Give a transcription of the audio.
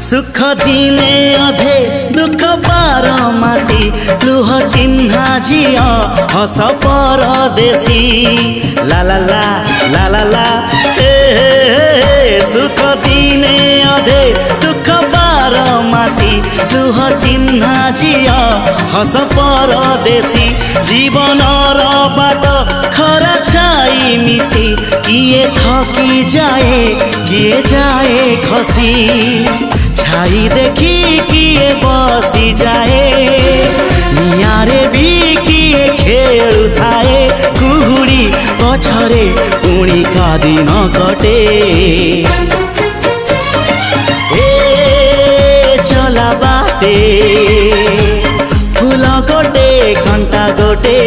सुख दिने अधे दुख बारमासी लुह चिन्हा झिया हस परदेशी ला ला ला ला ला ला हे सुख दिने अधे दुख बारमासी लुह चिन्हा झिया हस परदेशी जीवन बाट खरा छाई मिसी किए थकी जाए किए जाए खसी छाई देखी किए बसी जाए नियारे भी किए खेलु थाए कुहुड़ी पछरे पुणी का दिन कटे ए चला बाटे फूल गोटे कंटा गोटे